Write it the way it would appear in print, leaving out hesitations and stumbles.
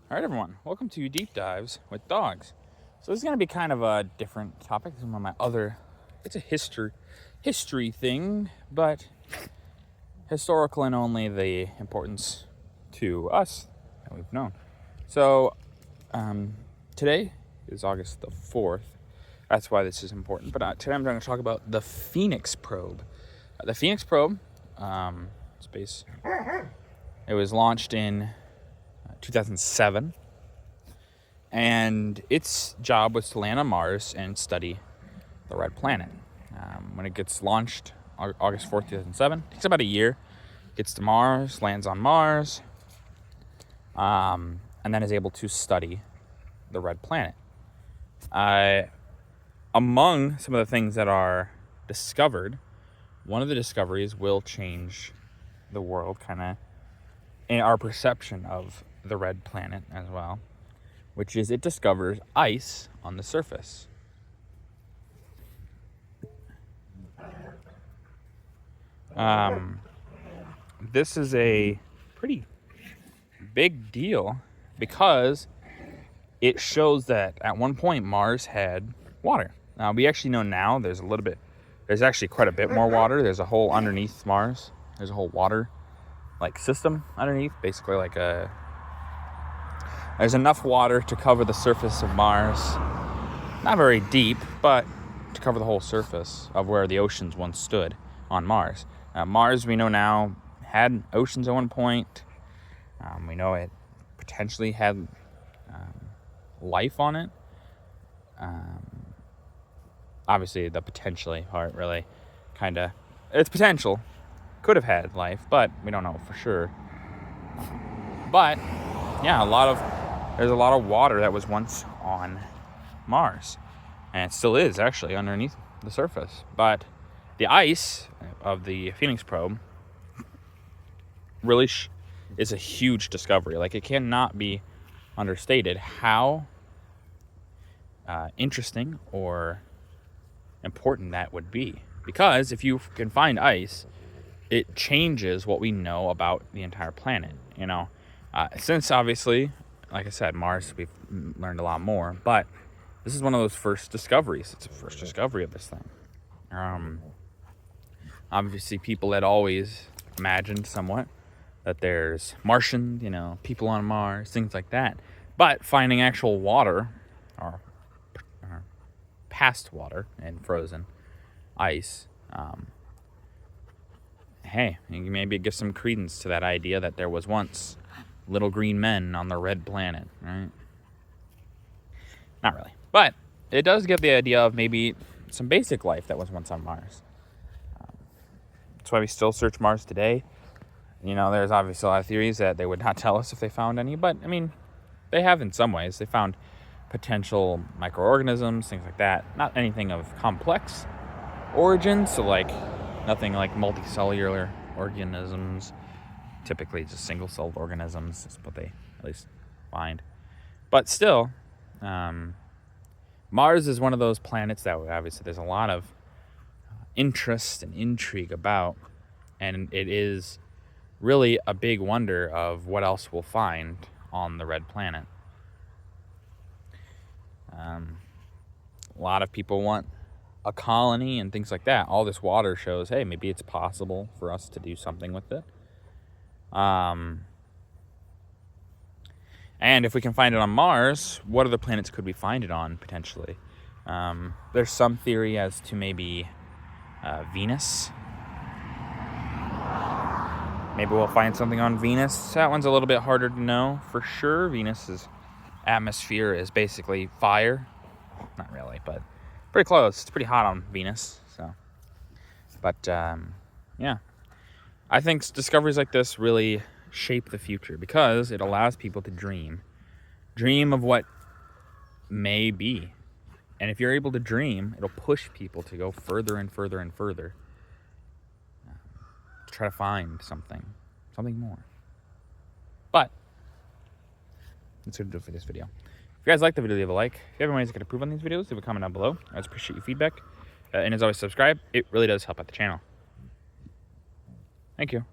All right, everyone. Welcome to Deep Dives with Dogs. So this is going to be kind of a different topic. This is one of my other. It's a history thing, but historical in only the importance to us that we've known. So today is August the 4th. That's why this is important. But today I'm going to talk about the Phoenix Probe. The Phoenix Probe, space. It was launched in 2007, and its job was to land on Mars and study the red planet. When it gets launched August 4th, 2007, it takes about a year, gets to Mars, lands on Mars, and then is able to study the red planet. Among some of the things that are discovered, one of the discoveries will change the world kind of in our perception of the red planet as well, which is it discovers ice on the surface. This is a pretty big deal because it shows that at one point Mars had water. Now we actually know now there's actually quite a bit more water. There's a hole underneath Mars. There's a whole water system underneath, basically there's enough water to cover the surface of Mars. Not very deep, but to cover the whole surface of where the oceans once stood on Mars. Mars, we know now, had oceans at one point. We know it potentially had life on it. Obviously, the potentially part really it's potential. Could have had life, but we don't know for sure. But yeah, there's a lot of water that was once on Mars, and it still is actually underneath the surface. But the ice of the Phoenix Probe really is a huge discovery. It cannot be understated how interesting or important that would be, because if you can find ice, it changes what we know about the entire planet. Since obviously, like I said, Mars, we've learned a lot more, but this is one of those first discoveries. It's the first discovery of this thing. Obviously, people had always imagined somewhat that there's Martians, people on Mars, things like that. But finding actual water, or past water and frozen ice, hey, maybe it gives some credence to that idea that there was once little green men on the red planet, right? Not really. But it does give the idea of maybe some basic life that was once on Mars. That's why we still search Mars today. There's obviously a lot of theories that they would not tell us if they found any, but, they have in some ways. They found potential microorganisms, things like that. Not anything of complex origin, so nothing like multicellular organisms. Typically just single-celled organisms is what they at least find. But still, Mars is one of those planets that obviously there's a lot of interest and intrigue about, and it is really a big wonder of what else we'll find on the red planet. A lot of people want a colony and things like that. All this water shows, hey, maybe it's possible for us to do something with it. And if we can find it on Mars, what other planets could we find it on, potentially? There's some theory as to maybe Venus. Maybe we'll find something on Venus. That one's a little bit harder to know for sure. Venus's atmosphere is basically fire. Not really, but pretty close. It's pretty hot on Venus. But yeah, I think discoveries like this really shape the future because it allows people to dream of what may be. And if you're able to dream, it'll push people to go further and further and further to try to find something more. But that's going to do it for this video. If you guys like the video, leave a like. If you have any ways you can improve on these videos, leave a comment down below. I always appreciate your feedback. And as always, subscribe. It really does help out the channel. Thank you.